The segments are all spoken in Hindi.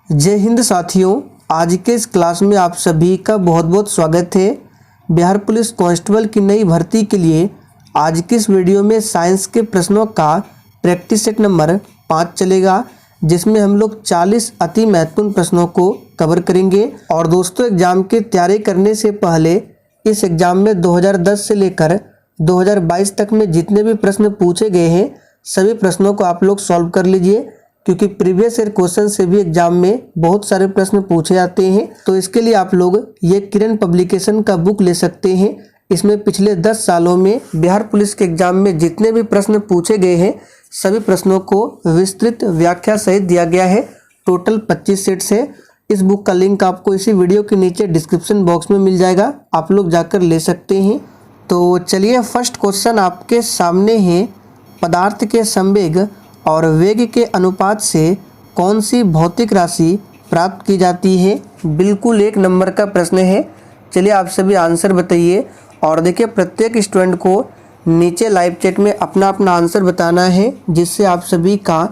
जय हिंद साथियों, आज के इस क्लास में आप सभी का बहुत बहुत स्वागत है। बिहार पुलिस कांस्टेबल की नई भर्ती के लिए आज की इस वीडियो में साइंस के प्रश्नों का प्रैक्टिस सेट नंबर 5 चलेगा, जिसमें हम लोग 40 अति महत्वपूर्ण प्रश्नों को कवर करेंगे। और दोस्तों, एग्जाम की तैयारी करने से पहले इस एग्जाम में 2010 से लेकर 2022 तक में जितने भी प्रश्न पूछे गए हैं सभी प्रश्नों को आप लोग सॉल्व कर लीजिए, क्योंकि प्रीवियस ईयर क्वेश्चन से भी एग्जाम में बहुत सारे प्रश्न पूछे जाते हैं। तो इसके लिए आप लोग ये किरण पब्लिकेशन का बुक ले सकते हैं। इसमें पिछले 10 सालों में बिहार पुलिस के एग्जाम में जितने भी प्रश्न पूछे गए हैं सभी प्रश्नों को विस्तृत व्याख्या सहित दिया गया है। टोटल 25 सेट्स है। इस बुक का लिंक आपको इसी वीडियो के नीचे डिस्क्रिप्शन बॉक्स में मिल जाएगा, आप लोग जाकर ले सकते हैं। तो चलिए, फर्स्ट क्वेश्चन आपके सामने है। पदार्थ के संवेग और वेग के अनुपात से कौन सी भौतिक राशि प्राप्त की जाती है? बिल्कुल 1 नंबर का प्रश्न है। चलिए आप सभी आंसर बताइए। और देखिए, प्रत्येक स्टूडेंट को नीचे लाइव चैट में अपना अपना आंसर बताना है, जिससे आप सभी का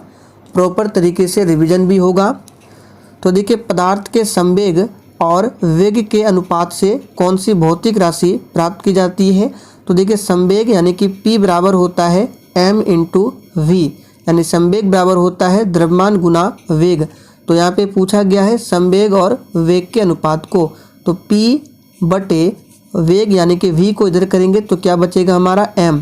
प्रॉपर तरीके से रिवीजन भी होगा। तो देखिए, पदार्थ के संवेग और वेग के अनुपात से कौन सी भौतिक राशि प्राप्त की जाती है? तो देखिए, संवेग यानी कि P बराबर होता है m इंटू वी, यानी संवेग बराबर होता है द्रव्यमान गुना वेग। तो यहाँ पे पूछा गया है संवेग और वेग के अनुपात को। तो P बटे वेग यानी कि v को इधर करेंगे तो क्या बचेगा हमारा m,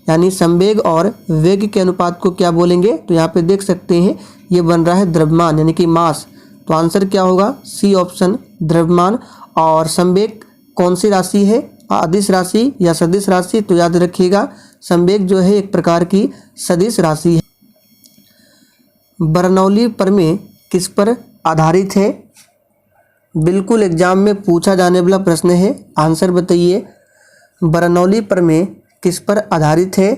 यानी संवेग और वेग के अनुपात को क्या बोलेंगे? तो यहाँ पे देख सकते हैं ये बन रहा है द्रव्यमान यानी कि मास। तो आंसर क्या होगा? सी ऑप्शन, द्रव्यमान। और संवेग कौन सी राशि है? अदिश राशि या सदिश राशि? तो याद रखिएगा, संवेग जो है एक प्रकार की सदिश राशि है। बर्नौली प्रमेय किस पर आधारित है? बिल्कुल एग्जाम में पूछा जाने वाला प्रश्न है। आंसर बताइए, बर्नौली प्रमेय किस पर आधारित है?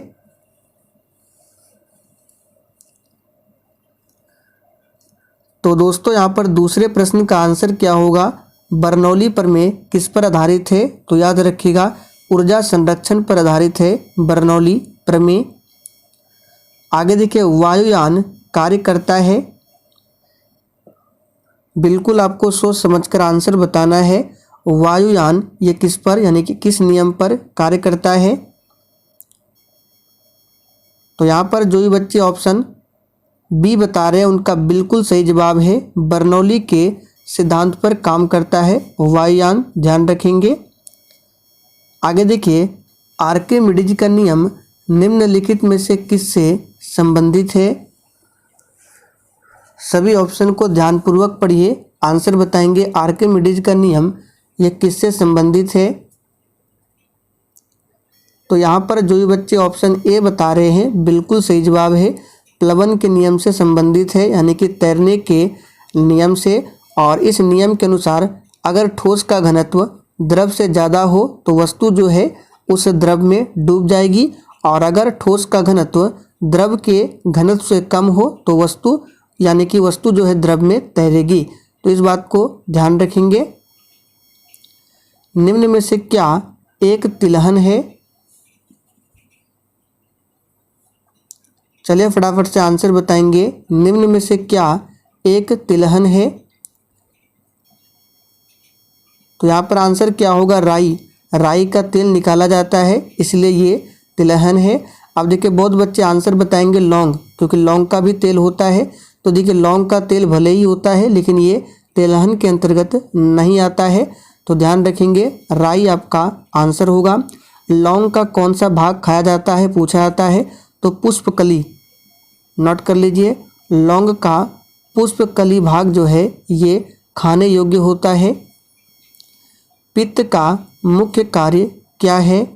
तो दोस्तों, यहाँ पर दूसरे प्रश्न का आंसर क्या होगा? बर्नौली प्रमेय किस पर आधारित है? तो याद रखिएगा, ऊर्जा संरक्षण पर आधारित है बर्नौली प्रमेय। आगे देखिए, वायुयान कार्य करता है। बिल्कुल आपको सोच समझकर आंसर बताना है। वायुयान ये किस पर यानी कि किस नियम पर कार्य करता है? तो यहाँ पर जो भी बच्चे ऑप्शन बी बता रहे हैं उनका बिल्कुल सही जवाब है, बर्नौली के सिद्धांत पर काम करता है वायुयान, ध्यान रखेंगे। आगे देखिए, आर्किमिडीज का नियम निम्नलिखित में से किससे संबंधित है? सभी ऑप्शन को ध्यानपूर्वक पढ़िए, आंसर बताएंगे। आर्किमिडीज का नियम ये किससे संबंधित है? तो यहाँ पर जो भी बच्चे ऑप्शन ए बता रहे हैं बिल्कुल सही जवाब है, प्लवन के नियम से संबंधित है, यानी कि तैरने के नियम से। और इस नियम के अनुसार अगर ठोस का घनत्व द्रव से ज़्यादा हो तो वस्तु जो है उस द्रव में डूब जाएगी, और अगर ठोस का घनत्व द्रव के घनत्व से कम हो तो वस्तु यानी कि वस्तु जो है द्रव में तैरेगी। तो इस बात को ध्यान रखेंगे। निम्न में से क्या एक तिलहन है? चलिए फटाफट से आंसर बताएंगे। निम्न में से क्या एक तिलहन है? तो यहाँ पर आंसर क्या होगा? राई। राई का तेल निकाला जाता है, इसलिए ये तिलहन है। अब देखिए, बहुत बच्चे आंसर बताएंगे लौंग, क्योंकि लौंग का भी तेल होता है। तो देखिए, लौंग का तेल भले ही होता है लेकिन ये तिलहन के अंतर्गत नहीं आता है। तो ध्यान रखेंगे, राई आपका आंसर होगा। लौंग का कौन सा भाग खाया जाता है पूछा जाता है? तो पुष्पकली, नोट कर लीजिए। लौंग का पुष्पकली भाग जो है ये खाने योग्य होता है। पित्त का मुख्य कार्य क्या है?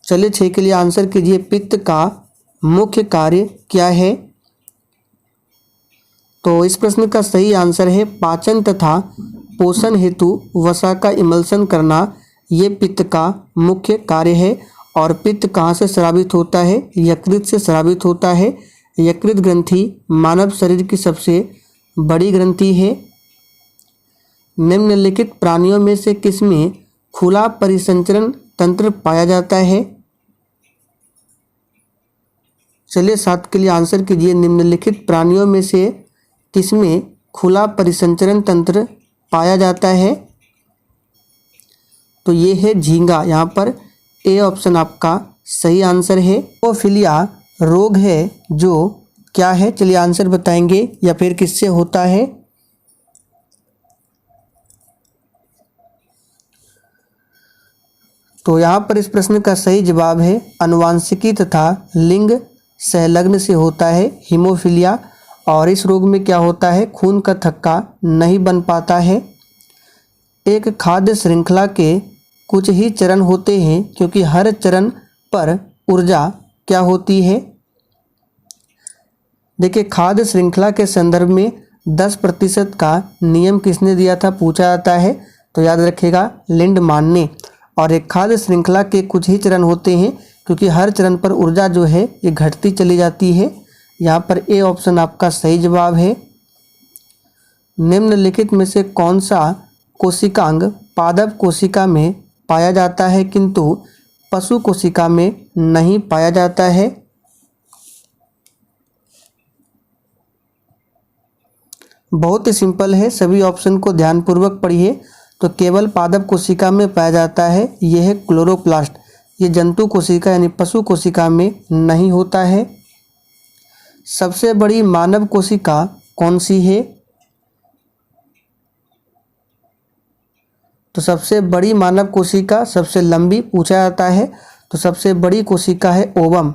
चलिए 6 के लिए आंसर कीजिए, पित्त का मुख्य कार्य क्या है? तो इस प्रश्न का सही आंसर है पाचन तथा पोषण हेतु वसा का इमल्सन करना, ये पित्त का मुख्य कार्य है। और पित्त कहाँ से स्रावित होता है? यकृत से स्रावित होता है। यकृत ग्रंथि मानव शरीर की सबसे बड़ी ग्रंथि है। निम्नलिखित प्राणियों में से किसमें खुला परिसंचरण तंत्र पाया जाता है? चलिए 7 के लिए आंसर कीजिए। निम्नलिखित प्राणियों में से किसमें खुला परिसंचरण तंत्र पाया जाता है? तो ये है झींगा। यहाँ पर ए ऑप्शन आपका सही आंसर है। हीमोफीलिया रोग है जो क्या है? चलिए आंसर बताएंगे या फिर किससे होता है? तो यहाँ पर इस प्रश्न का सही जवाब है अनुवांशिकी तथा लिंग संलग्न से होता है हीमोफीलिया। और इस रोग में क्या होता है? खून का थक्का नहीं बन पाता है। एक खाद्य श्रृंखला के कुछ ही चरण होते हैं क्योंकि हर चरण पर ऊर्जा क्या होती है? देखिए, खाद्य श्रृंखला के संदर्भ में 10% का नियम किसने दिया था पूछा जाता है? तो याद रखिएगा लिंडमान ने। और एक खाद्य श्रृंखला के कुछ ही चरण होते हैं क्योंकि हर चरण पर ऊर्जा जो है ये घटती चली जाती है। यहाँ पर ए ऑप्शन आपका सही जवाब है। निम्नलिखित में से कौन सा कोशिकांग पादप कोशिका में पाया जाता है किंतु पशु कोशिका में नहीं पाया जाता है? बहुत ही सिंपल है, सभी ऑप्शन को ध्यानपूर्वक पढ़िए। तो केवल पादप कोशिका में पाया जाता है, यह है क्लोरोप्लास्ट। ये जंतु कोशिका यानी पशु कोशिका में नहीं होता है। सबसे बड़ी मानव कोशिका कौन सी है? तो सबसे बड़ी मानव कोशिका सबसे लंबी पूछा जाता है। तो सबसे बड़ी कोशिका है ओवम,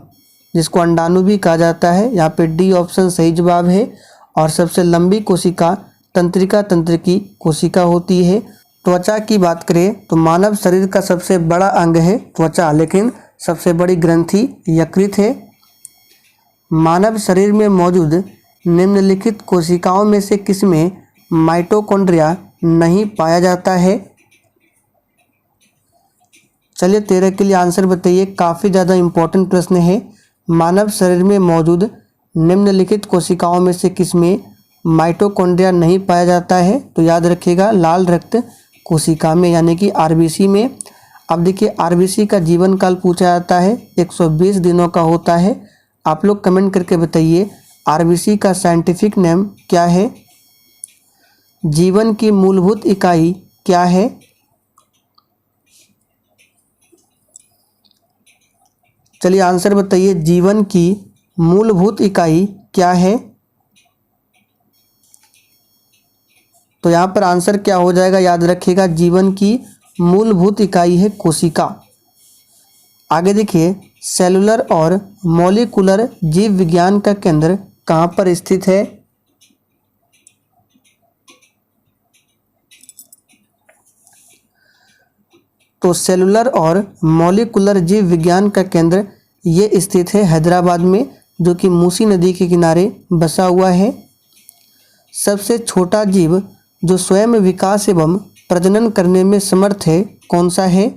जिसको अंडाणु भी कहा जाता है। यहाँ पे डी ऑप्शन सही जवाब है। और सबसे लंबी कोशिका तंत्रिका तंत्र की कोशिका होती है। त्वचा की बात करें तो मानव शरीर का सबसे बड़ा अंग है त्वचा, लेकिन सबसे बड़ी ग्रंथि यकृत है। मानव शरीर में मौजूद निम्नलिखित कोशिकाओं में से किसमें माइटोकॉन्ड्रिया नहीं पाया जाता है? चलिए 13 के लिए आंसर बताइए। काफ़ी ज़्यादा इम्पोर्टेंट प्रश्न है। मानव शरीर में मौजूद निम्नलिखित कोशिकाओं में से किसमें माइटोकॉन्ड्रिया नहीं पाया जाता है? तो याद रखिएगा लाल रक्त कोशिका में, यानी कि आरबीसी में। अब देखिए, आरबीसी का जीवन काल पूछा जाता है, 120 दिनों का होता है। आप लोग कमेंट करके बताइए आरबीसी का साइंटिफिक नेम क्या है? जीवन की मूलभूत इकाई क्या है? चलिए आंसर बताइए, जीवन की मूलभूत इकाई क्या है? तो यहाँ पर आंसर क्या हो जाएगा? याद रखिएगा जीवन की मूलभूत इकाई है कोशिका। आगे देखिए, सेलुलर और मॉलिक्यूलर जीव विज्ञान का केंद्र कहाँ पर स्थित है? तो सेलुलर और मॉलिक्यूलर जीव विज्ञान का केंद्र ये स्थित है हैदराबाद में, जो कि मूसी नदी के किनारे बसा हुआ है। सबसे छोटा जीव जो स्वयं विकास एवं प्रजनन करने में समर्थ है कौन सा है?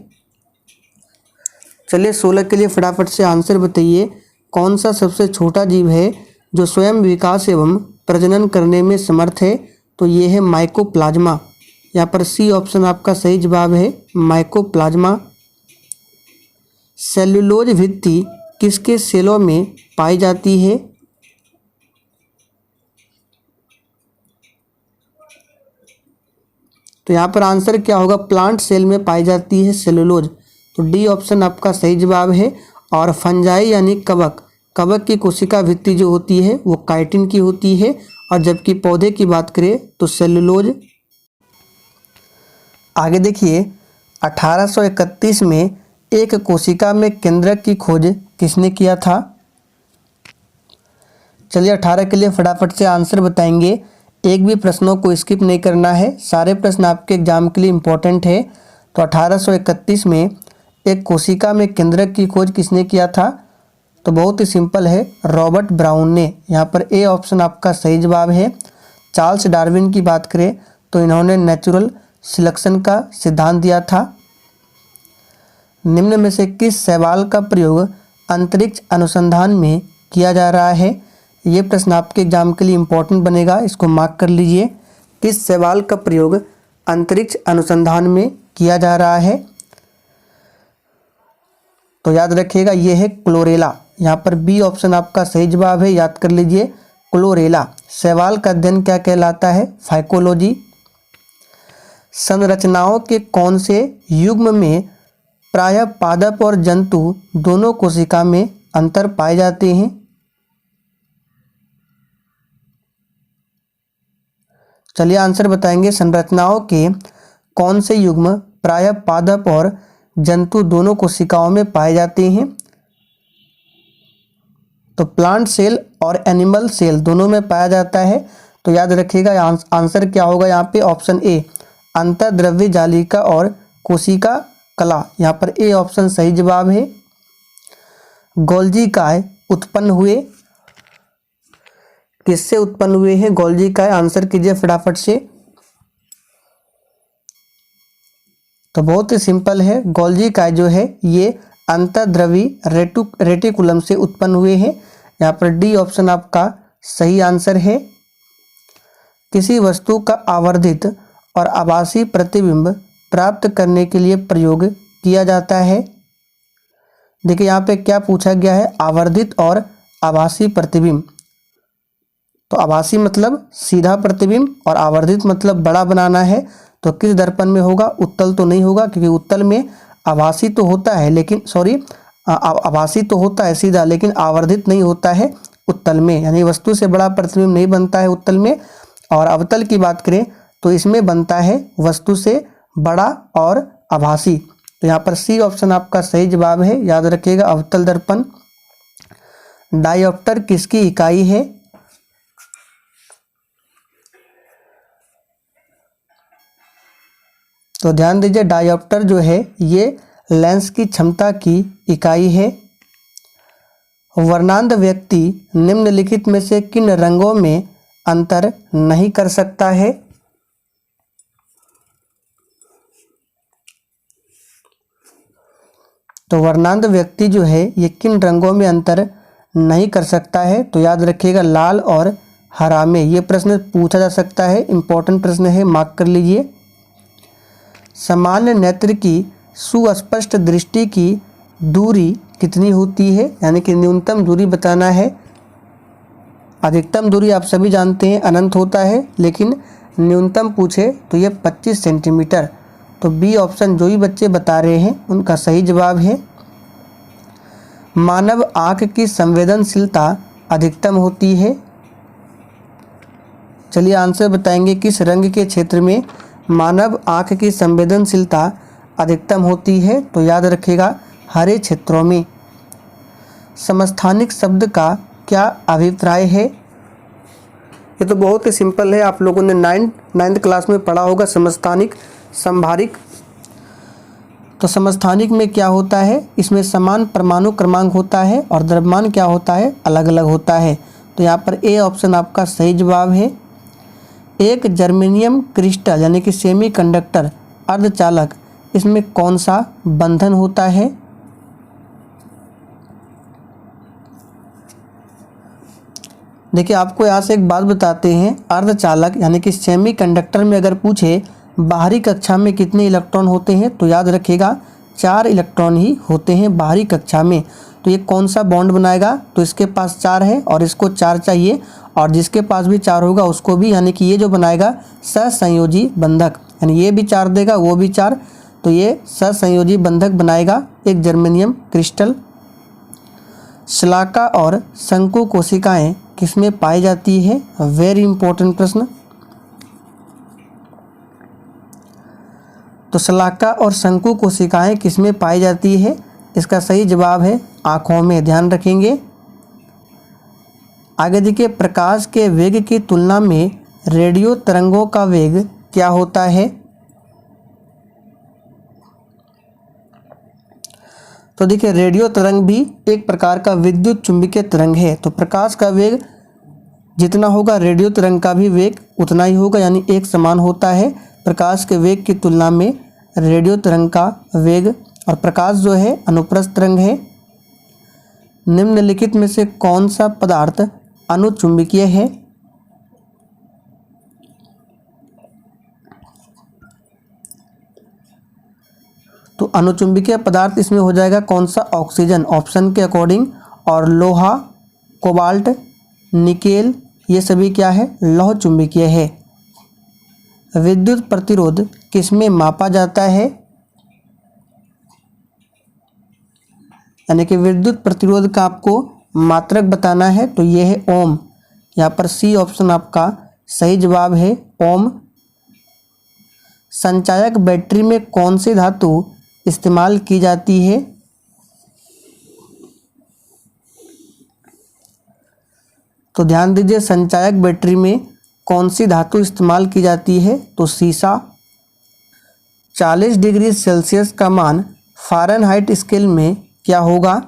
चलिए 16 के लिए फटाफट से आंसर बताइए। कौन सा सबसे छोटा जीव है जो स्वयं विकास एवं प्रजनन करने में समर्थ है? तो ये है माइकोप्लाज्मा। यहाँ पर सी ऑप्शन आपका सही जवाब है, माइकोप्लाज्मा। सेल्यूलोज भित्ति किसके सेलों में पाई जाती है? तो यहाँ पर आंसर क्या होगा? प्लांट सेल में पाई जाती है सेलुलोज। तो डी ऑप्शन आपका सही जवाब है। और फंजाई यानी कवक, कवक की कोशिका भित्ति जो होती है वो काइटिन की होती है। और जबकि पौधे की बात करें तो सेलुलोज। आगे देखिए, 1831 में एक कोशिका में केंद्रक की खोज किसने किया था? चलिए 18 के लिए फटाफट से आंसर बताएंगे। एक भी प्रश्नों को स्किप नहीं करना है, सारे प्रश्न आपके एग्जाम के लिए इम्पोर्टेंट है। तो 1831 में एक कोशिका में केंद्रक की खोज किसने किया था? तो बहुत ही सिंपल है, रॉबर्ट ब्राउन ने। यहाँ पर ए ऑप्शन आपका सही जवाब है। चार्ल्स डार्विन की बात करें तो इन्होंने नेचुरल सिलेक्शन का सिद्धांत दिया था। निम्न में से किस शैवाल का प्रयोग अंतरिक्ष अनुसंधान में किया जा रहा है? ये प्रश्न आपके एग्जाम के लिए इम्पोर्टेंट बनेगा, इसको मार्क कर लीजिए। किस शैवाल का प्रयोग अंतरिक्ष अनुसंधान में किया जा रहा है? तो याद रखिएगा ये है क्लोरेला। यहाँ पर बी ऑप्शन आपका सही जवाब है, याद कर लीजिए। क्लोरेला। शैवाल का अध्ययन क्या कहलाता है? फाइकोलॉजी। संरचनाओं के कौन से युग्म में प्रायः पादप और जंतु दोनों कोशिका में अंतर पाए जाते हैं? चलिए आंसर बताएंगे। संरचनाओं के कौन से युग्म प्रायः पादप और जंतु दोनों कोशिकाओं में पाए जाते हैं? तो प्लांट सेल और एनिमल सेल दोनों में पाया जाता है। तो याद रखिएगा आंसर क्या होगा यहाँ पे? ऑप्शन ए, अंतर्द्रव्य जालिका और कोशिका कला। यहाँ पर ए ऑप्शन सही जवाब है। गोल्जी काय उत्पन्न हुए? किससे उत्पन्न हुए हैं गोल्जी काय? आंसर कीजिए फटाफट से। तो बहुत ही सिंपल है, गोल्जी काय जो है ये अंतर्द्रवी रेटिकुलम से उत्पन्न हुए हैं। यहाँ पर डी ऑप्शन आपका सही आंसर है। किसी वस्तु का आवर्धित और आभासी प्रतिबिंब प्राप्त करने के लिए प्रयोग किया जाता है। देखिए यहाँ पे क्या पूछा गया है? आवर्धित और आभासी प्रतिबिंब। तो आभासी मतलब सीधा प्रतिबिंब और आवर्धित मतलब बड़ा बनाना है। तो किस दर्पण में होगा? उत्तल तो नहीं होगा, क्योंकि उत्तल में आभासी तो होता है लेकिन आभासी तो होता है सीधा, लेकिन आवर्धित नहीं होता है उत्तल में, यानी वस्तु से बड़ा प्रतिबिंब नहीं बनता है उत्तल में। और अवतल की बात करें तो इसमें बनता है वस्तु से बड़ा और आभासी। तो यहाँ पर सी ऑप्शन आपका सही जवाब है, याद रखिएगा अवतल दर्पण। डायोप्टर किसकी इकाई है? तो ध्यान दीजिए, डायोप्टर जो है ये लेंस की क्षमता की इकाई है। वर्णांध व्यक्ति निम्नलिखित में से किन रंगों में अंतर नहीं कर सकता है? तो वर्णांध व्यक्ति जो है ये किन रंगों में अंतर नहीं कर सकता है? तो याद रखिएगा लाल और हरा में। ये प्रश्न पूछा जा सकता है, इंपॉर्टेंट प्रश्न है, मार्क कर लीजिए। सामान्य नेत्र की सुस्पष्ट दृष्टि की दूरी कितनी होती है? यानी कि न्यूनतम दूरी बताना है। अधिकतम दूरी आप सभी जानते हैं अनंत होता है, लेकिन न्यूनतम पूछे तो ये 25 सेंटीमीटर। तो बी ऑप्शन जो भी बच्चे बता रहे हैं उनका सही जवाब है। मानव आँख की संवेदनशीलता अधिकतम होती है। चलिए आंसर बताएंगे, किस रंग के क्षेत्र में मानव आँख की संवेदनशीलता अधिकतम होती है? तो याद रखिएगा हरे क्षेत्रों में। समस्थानिक शब्द का क्या अभिप्राय है? ये तो बहुत ही सिंपल है, आप लोगों ने नाइन्थ क्लास में पढ़ा होगा। समस्थानिक, संभारिक। तो समस्थानिक में क्या होता है? इसमें समान परमाणु क्रमांक होता है और द्रव्यमान क्या होता है? अलग अलग होता है। तो यहाँ पर ए ऑप्शन आपका सही जवाब है। एक जर्मेनियम क्रिस्टल यानी कि सेमीकंडक्टर अर्धचालक, इसमें कौन सा बंधन होता है? देखिए आपको यहाँ से एक बात बताते हैं, अर्धचालक यानी कि सेमीकंडक्टर में अगर पूछे बाहरी कक्षा में कितने इलेक्ट्रॉन होते हैं, तो याद रखिएगा 4 इलेक्ट्रॉन ही होते हैं बाहरी कक्षा में। तो ये कौन सा बॉन्ड बनाएगा? तो इसके पास 4 है और इसको 4 चाहिए, और जिसके पास भी 4 होगा उसको भी, यानी कि ये जो बनाएगा सहसंयोजी बंधक, यानी ये भी 4 देगा वो भी 4, तो ये सहसंयोजी बंधक बनाएगा एक जर्मेनियम क्रिस्टल। शलाका और शंकु कोशिकाएं किसमें पाई जाती है? वेरी इंपॉर्टेंट प्रश्न। तो शलाका और शंकु कोशिकाएं किसमें पाई जाती है? इसका सही जवाब है आँखों में, ध्यान रखेंगे। आगे देखिए, प्रकाश के वेग की तुलना में रेडियो तरंगों का वेग क्या होता है? तो देखिए रेडियो तरंग भी एक प्रकार का विद्युत चुंबकीय तरंग है। तो प्रकाश का वेग जितना होगा रेडियो तरंग का भी वेग उतना ही होगा, यानी एक समान होता है। प्रकाश के वेग की तुलना में रेडियो तरंग का वेग, और प्रकाश जो है अनुप्रस्थ तरंग है। निम्नलिखित में से कौन सा पदार्थ अनुचुंबकीय है? तो अनुचुंबकीय पदार्थ इसमें हो जाएगा कौन सा? ऑक्सीजन। ऑप्शन के अकॉर्डिंग और लोहा, कोबाल्ट, निकेल ये सभी क्या है, लौह चुंबकीय है। विद्युत प्रतिरोध किसमें मापा जाता है, यानी कि विद्युत प्रतिरोध का आपको मात्रक बताना है तो ये है ओम। यहाँ पर सी ऑप्शन आपका सही जवाब है, ओम। संचायक बैटरी में कौन सी धातु इस्तेमाल की जाती है, तो ध्यान दीजिए संचायक बैटरी में कौन सी धातु इस्तेमाल की जाती है, तो सीसा। 40 डिग्री सेल्सियस का मान फ़ारेनहाइट स्केल में क्या होगा,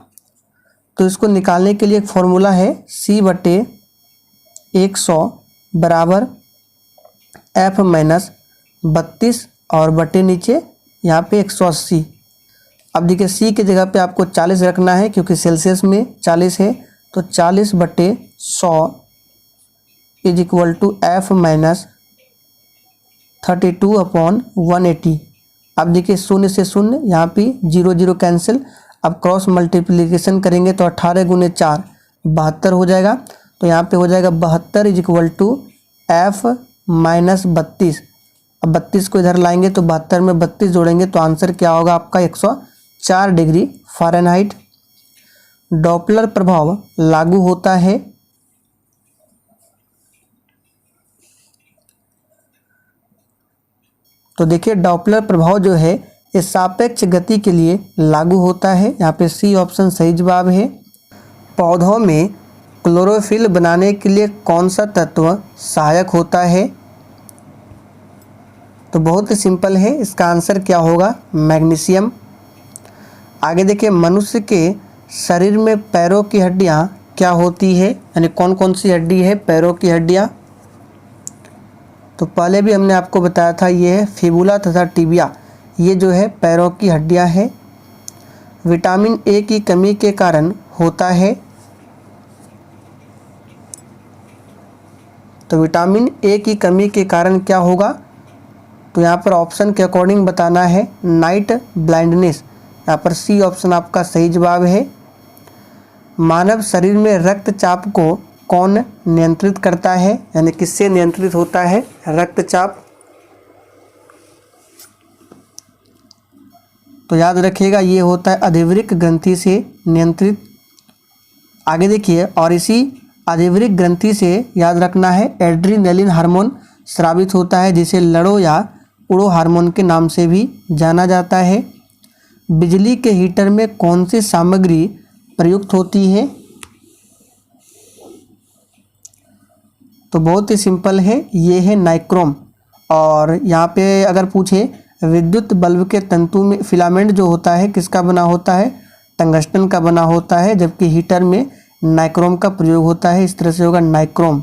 तो इसको निकालने के लिए एक फॉर्मूला है, C/100 बराबर F-32 और बटे नीचे यहाँ पे 180। अब देखिए C की जगह पे आपको 40 रखना है क्योंकि सेल्सियस में 40 है, तो 40/100 इज इक्वल टू F-32/180। अब देखिए शून्य से शून्य, यहाँ पे 0 0 कैंसिल। अब क्रॉस मल्टीप्लिकेशन करेंगे तो 18 × 4 72 हो जाएगा, तो यहाँ पे हो जाएगा 72 इज इक्वल टू F-32। अब 32 को इधर लाएंगे तो 72 में 32 जोड़ेंगे तो आंसर क्या होगा आपका 104 डिग्री फ़ारेनहाइट। डॉपलर प्रभाव लागू होता है, तो देखिए डॉपलर प्रभाव जो है ये सापेक्ष गति के लिए लागू होता है, यहाँ पे सी ऑप्शन सही जवाब है। पौधों में क्लोरोफिल बनाने के लिए कौन सा तत्व सहायक होता है, तो बहुत ही सिंपल है, इसका आंसर क्या होगा, मैग्नीशियम। आगे देखिए मनुष्य के शरीर में पैरों की हड्डियाँ क्या होती है, यानी कौन कौन सी हड्डी है पैरों की हड्डियाँ, तो पहले भी हमने आपको बताया था ये है फिबुला तथा टिबिया, ये जो है पैरों की हड्डियां हैं। विटामिन ए की कमी के कारण होता है, तो विटामिन ए की कमी के कारण क्या होगा, तो यहाँ पर ऑप्शन के अकॉर्डिंग बताना है, नाइट ब्लाइंडनेस। यहाँ पर सी ऑप्शन आपका सही जवाब है। मानव शरीर में रक्तचाप को कौन नियंत्रित करता है, यानी किससे नियंत्रित होता है रक्तचाप, तो याद रखिएगा ये होता है अधिवृक्क ग्रंथि से नियंत्रित। आगे देखिए, और इसी अधिवृक्क ग्रंथि से याद रखना है एड्रीनलिन हार्मोन स्रावित होता है, जिसे लड़ो या उड़ो हार्मोन के नाम से भी जाना जाता है। बिजली के हीटर में कौन सी सामग्री प्रयुक्त होती है, तो बहुत ही सिंपल है, ये है नाइक्रोम। और यहाँ पे अगर पूछे विद्युत बल्ब के तंतु में फिलामेंट जो होता है किसका बना होता है, टंगस्टन का बना होता है, जबकि हीटर में नाइक्रोम का प्रयोग होता है, इस तरह से होगा नाइक्रोम।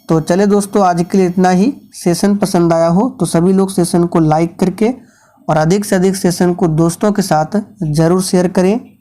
तो चले दोस्तों आज के लिए इतना ही। सेशन पसंद आया हो तो सभी लोग सेशन को लाइक करके और अधिक से अधिक सेशन को दोस्तों के साथ ज़रूर शेयर करें।